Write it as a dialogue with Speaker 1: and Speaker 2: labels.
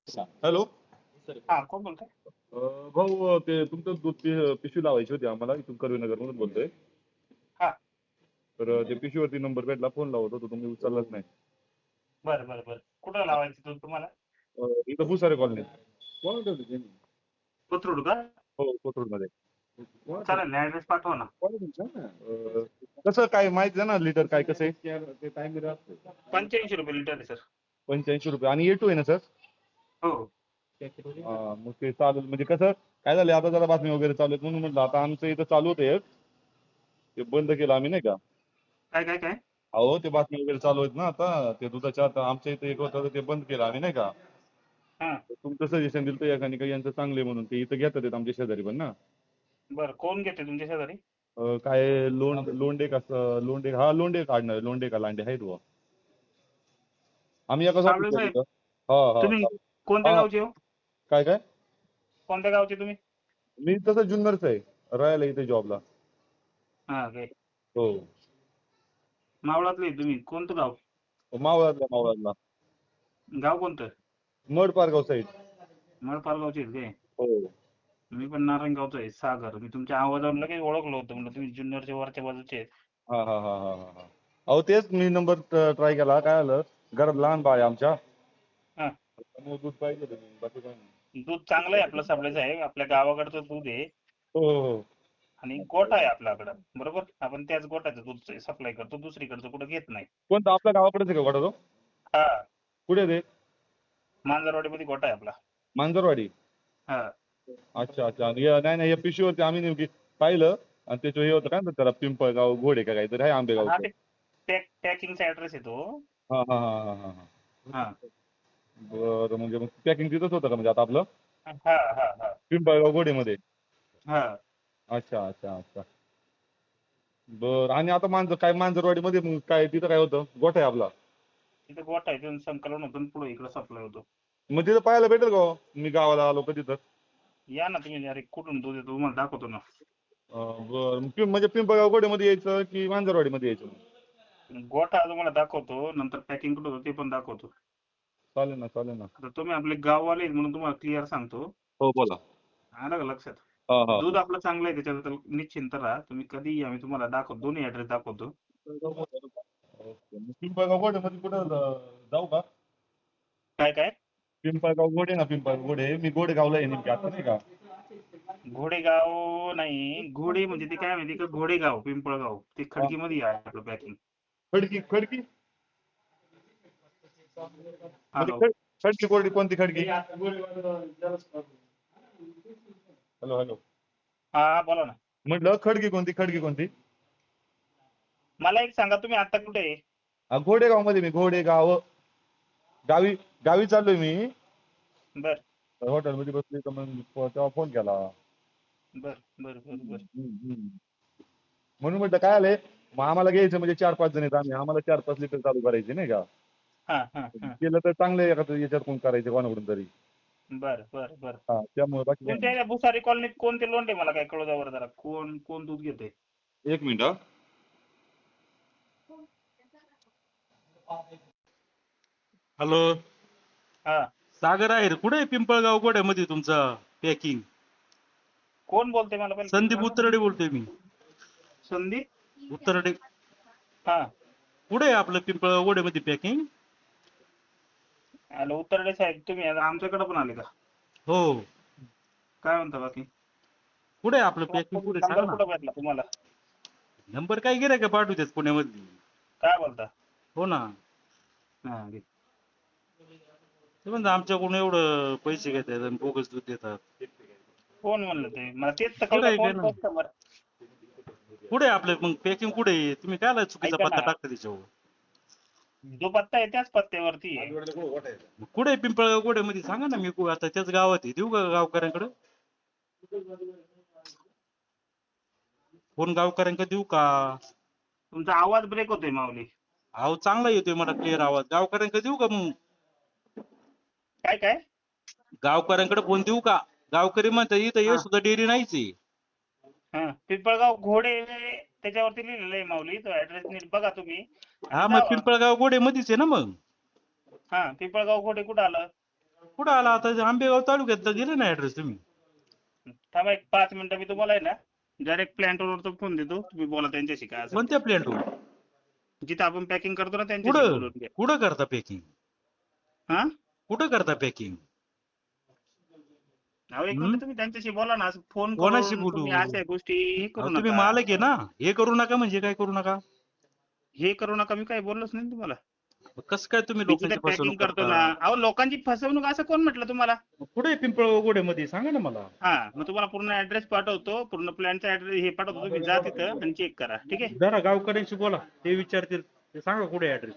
Speaker 1: Hello.
Speaker 2: हा, कोण बोलतोय?
Speaker 1: भाऊ ते तुमचं दूध पिशवी लावायची होती आम्हाला, इथून कर्वेनगर मधून बोलतोय.
Speaker 2: हा,
Speaker 1: तर ते पिशवीवरती नंबर भेटला, फोन लावत होतो, तुम्ही उचललाच नाही.
Speaker 2: बरं बरं बरं. कुठं लावायचं दूध तुम्हाला?
Speaker 1: इथं भुसारे कॉलनी. कोण ठेवली त्यांनी?
Speaker 2: कोथरूड का?
Speaker 1: हो, कोथरूड मध्ये.
Speaker 2: चालेल ना, ऍड्रेस पाठवा ना.
Speaker 1: कसं काय माहिती आहे ना, लिटर काय कसं आहे?
Speaker 2: 85 रुपये लिटर आहे सर.
Speaker 1: 85 रुपये. आणि A2 आहे ना सर?
Speaker 2: हो.
Speaker 1: मग ते चालेल. म्हणजे कसं काय झालं, आता जरा बातमी वगैरे चालू आहेत म्हणून म्हटलं. आता आमचं इथं चालू होतं एक, ते बंद केलं आम्ही नाही का.
Speaker 2: काय काय काय?
Speaker 1: अहो ते बातमी वगैरे चालू आहेत ना आता, ते दुधाच्या. आता आमच्या इथे एक होतं, ते बंद केलं आम्ही नाही का.
Speaker 2: हा,
Speaker 1: तुमचं सजेशन दिलं तर एकाने काही यांचं चांगले म्हणून, ते इथं घेतात आहेत आमच्या शेजारी पण ना.
Speaker 2: बरं. कोण घेते तुमच्या शेजारी?
Speaker 1: काय लोंढे कसं, लोंढे, हा लोंढे काढणार, लोंढे का लांडे आहेत बुवा. आम्ही एकाच
Speaker 2: साबळे
Speaker 1: ऑफिसला
Speaker 2: साहेब,
Speaker 1: तिथं. हा हा
Speaker 2: तुम्ही कोणत्या
Speaker 1: हा.
Speaker 2: गावचे हो?
Speaker 1: काय काय?
Speaker 2: कोणत्या गावचे तुम्ही?
Speaker 1: मी तसं जुन्नरच आहे, राहायला इथे जॉबला.
Speaker 2: हा काय,
Speaker 1: हो.
Speaker 2: मावळातले तुम्ही? कोणतं गाव?
Speaker 1: मावळातला, मावळातला.
Speaker 2: गाव कोणतं?
Speaker 1: Mud Pargaon side.
Speaker 2: मळपालगावचे आहेत काय?
Speaker 1: हो.
Speaker 2: मी पण नारायणगावचा आहे, सागर. मी तुमच्या आवाजावरून लगेच ओळखलं होतं, म्हणलं तुम्ही जुन्नरच्या वरच्या बाजूचे आहेत.
Speaker 1: हा हा हा हा हा. अहो तेच मी नंबर ट्राय केला. काय आलं, घरात लहान बाळ आहे आमच्या,
Speaker 2: हा,
Speaker 1: त्यामुळे दूध पाहिजे होतं. बाकी काय नाही.
Speaker 2: दूध चांगलं आहे आपलं साबळे साहेब, आपल्या गावाकडचं दूध आहे.
Speaker 1: हो हो हो.
Speaker 2: आणि गोठा आहे आपल्याकडं, बरोबर. आपण त्याच गोठ्याचं दूध सप्लाय करतो, दुसरीकडचं कुठं घेत नाही.
Speaker 1: कोणतं आपल्या गावाकडेच आहे का गोठा तो?
Speaker 2: हा,
Speaker 1: कुठे ते?
Speaker 2: मांजरवाडीमध्ये गोठा आहे आपला.
Speaker 1: मांजरवाडी.
Speaker 2: हा,
Speaker 1: अच्छा अच्छा. आणि नाही नाही, या पिशवीवरती आम्ही नेमकी पाहिलं, आणि त्याचं हे होतं काय म्हणतात त्याला, पिंपळगाव घोडे का काहीतरी आहे,
Speaker 2: हा,
Speaker 1: आंबेगावचं.
Speaker 2: ते पॅकिंगचा ऍड्रेस आहे तो.
Speaker 1: हा हा हा हा हा हा.
Speaker 2: हा
Speaker 1: बरं. म्हणजे मग पॅकिंग तिथंच होतं का, म्हणजे आता आपलं
Speaker 2: हा हा हा
Speaker 1: पिंपळगाव घोडेमध्ये?
Speaker 2: हा.
Speaker 1: अच्छा अच्छा अच्छा. बरं. आणि आता काय मांजरवाडीमध्ये मग काय, तिथं काय होतं, गोठा आहे आपला?
Speaker 2: तिथे गोठा आहे, तिथून संकलन होतं, पुढे इकडे सप्लाय होतो.
Speaker 1: मग तिथं पाहायला भेटेल का हो? मी गावाला आलो कधी तर.
Speaker 2: या ना तुम्ही, अरे कुठून दूध येतो तुम्हाला दाखवतो ना.
Speaker 1: बरं. म्हणजे पिंपळगाव घोडेमध्ये यायचं की मांजरवाडीमध्ये यायचं?
Speaker 2: गोठा तुम्हाला दाखवतो, नंतर पॅकिंग कुठं होतं ते पण दाखवतो.
Speaker 1: चालेल ना, चालेल ना.
Speaker 2: आता तुम्ही आपले गाववाले आहेत म्हणून तुम्हाला क्लिअर सांगतो.
Speaker 1: हो बोला.
Speaker 2: आलं का लक्षात?
Speaker 1: हा हा.
Speaker 2: दूध आपलं चांगलं आहे, त्याच्याबद्दल निश्चिंत राहा. तुम्ही कधीही या, मी तुम्हाला दाखवतो, दोन्ही ऍड्रेस दाखवतो.
Speaker 1: ओके. मग पिंपळगाव घोडेमध्ये कुठं जाऊ का?
Speaker 2: काय काय?
Speaker 1: पिंपळगाव घोडे ना, पिंपळगाव घोडे. मी घोडेगावला आहे नेमकी आता नाही का.
Speaker 2: घोडेगाव नाही, घोडे म्हणजे ते काय माहिती का, घोडेगाव पिंपळगाव ते खडकीमध्ये आहे आपलं पॅकिंग.
Speaker 1: खडकी, खडकी म्हणजे
Speaker 2: हॅलो.
Speaker 1: खडकी कोरडी कोणती खडकी? Hello hello.
Speaker 2: हा, बोला ना.
Speaker 1: म्हटलं खडकी कोणती, खडकी कोणती?
Speaker 2: मला एक सांगा, तुम्ही आता कुठे आहे?
Speaker 1: घोडेगाव मध्ये. मी घोडेगाव गावी, गावी चाललोय मी.
Speaker 2: बर
Speaker 1: हॉटेलमध्ये बसलोय, तर मग तेव्हा फोन केला.
Speaker 2: बर बर बर बर.
Speaker 1: म्हणून म्हटलं काय आलंय, मग आम्हाला घ्यायचं म्हणजे 4-5 जण आहेत आम्ही, आम्हाला 4-5 लिटर चालू करायचे नाही का.
Speaker 2: हा हा हा.
Speaker 1: केलं तर चांगलं आहे, एखादं याच्यात कोण करायचं कोणाकडून तरी.
Speaker 2: बर बर बर.
Speaker 1: हा, त्यामुळे बाकी काय
Speaker 2: तुमच्या या भुसारी कॉलनीत कोणते लोंढे मला काय कळू द्या बरं जरा, कोण कोण दूध घेते?
Speaker 1: नाही. एक मिनिट.
Speaker 3: हॅलो.
Speaker 2: हा,
Speaker 3: सागर आहे कुठे आहे? पिंपळगाव गोड्यामध्ये तुमचा पॅकिंग.
Speaker 2: कोण बोलते मला पहिले ते
Speaker 3: संदीप
Speaker 2: सांगा.
Speaker 3: उत्तरडे बोलतोय मी.
Speaker 2: संदीप
Speaker 3: उत्तरडे.
Speaker 2: हा.
Speaker 3: कुठे आहे आपलं पिंपळगाव गोड्यामध्ये पॅकिंग?
Speaker 2: हॅलो उत्तरडे साहेब, तुम्ही आता आमच्याकडे पण आले का?
Speaker 3: हो.
Speaker 2: काय म्हणता बाकी?
Speaker 3: कुठे आहे आपलं पॅकिंग, कुठे सांगा
Speaker 2: नंबर
Speaker 3: ना.
Speaker 2: कुठं भेटला तुम्हाला?
Speaker 3: नंबर काय गिरायक का पाठवतात पुण्यामध्ये?
Speaker 2: काय बोलता?
Speaker 3: हो ना.
Speaker 2: हा घे.
Speaker 3: ते म्हणतात आमच्याकडून एवढं पैसे घेतात आणि बोगस दूध देतात.
Speaker 2: कोण म्हणलं ते? मला तेच तर
Speaker 3: कुठे
Speaker 2: कळलं,
Speaker 3: आहे काय
Speaker 2: कोण
Speaker 3: ना.
Speaker 2: कस्टमर?
Speaker 3: कुठे आहे आपलं मग पॅकिंग, कुठे आहे? तुम्ही काय चुकीचा
Speaker 2: ऐका
Speaker 3: पत्ता
Speaker 2: ना,
Speaker 3: टाकता त्याच्यावर?
Speaker 2: जो पत्ता आहे त्याच पत्त्यावरती आहे.
Speaker 3: कुठे आहे पिंपळगाव गोड्यामध्ये सांगा ना. मी आता त्याच गावात आहे, देऊ का गावकऱ्यांकडे? फोन गावकऱ्यांकडे देऊ का?
Speaker 2: तुमचा आवाज ब्रेक होतोय माऊली.
Speaker 3: अहो चांगला येतोय मला क्लिअर आवाज. गावकऱ्यांकडे देऊ का मग?
Speaker 2: काय काय?
Speaker 3: गावकऱ्यांकडे फोन देऊ का? गावकरी म्हणतात इथं
Speaker 2: हा
Speaker 3: ये सुद्धा डेअरी नाहीच आहे.
Speaker 2: हा. पिंपळगाव घोडे त्याच्यावरती लिहिलेलं आहे माऊली, तो ऍड्रेस नीट बघा तुम्ही आणि
Speaker 3: हा मग
Speaker 2: जावा.
Speaker 3: पिंपळगाव गोडे मध्येच आहे ना मग.
Speaker 2: हा, पिंपळगाव घोडे कुठं आलं?
Speaker 3: कुठं आला आता आंबेगाव तालुक्यात तर दिलं ना ऍड्रेस तुम्ही.
Speaker 2: थांबा एक 5 मिनिटं मी तुम्हाला आहे ना डायरेक्ट प्लॅन्टवर फोन देतो, तुम्ही बोला त्यांच्याशी काय असेल.
Speaker 3: कोणत्या प्लॅन्टवर?
Speaker 2: जिथं आपण पॅकिंग करतो ना त्यांच्याशी
Speaker 3: कुठं
Speaker 2: बोलून घ्या.
Speaker 3: कुठं करता पॅकिंग?
Speaker 2: हा
Speaker 3: कुठं करता पॅकिंग?
Speaker 2: अहो एक मिनिट तुम्ही त्यांच्याशी बोला ना, असं फोन
Speaker 3: कोणाशी
Speaker 2: करून
Speaker 3: बोलू?
Speaker 2: तुम्ही अशा गोष्टी हे करू
Speaker 3: तुम्ही
Speaker 2: नका.
Speaker 3: मालक आहे ना, हे करू नका म्हणजे काय करू नका?
Speaker 2: हे करू नका मी काही बोललोच नाही तुम्हाला.
Speaker 3: कसं काय तुम्ही
Speaker 2: मी जिथे
Speaker 3: लोकांची
Speaker 2: पॅकिंग
Speaker 3: फसवणूक
Speaker 2: करतो ना,
Speaker 3: करता?
Speaker 2: अहो लोकांची फसवणूक असं कोण म्हटलं तुम्हाला?
Speaker 3: कुठे पिंपळगोडे मध्ये सांगा ना मला.
Speaker 2: हा मग तुम्हाला पूर्ण ऍड्रेस पाठवतो, पूर्ण प्लॅनचा ऍड्रेस हे पाठवतो, तुम्ही जा तिथं आणि चेक करा, ठीक आहे?
Speaker 3: जरा गावकऱ्यांशी बोला, ते विचारतील, ते सांगा कुठे ऍड्रेस.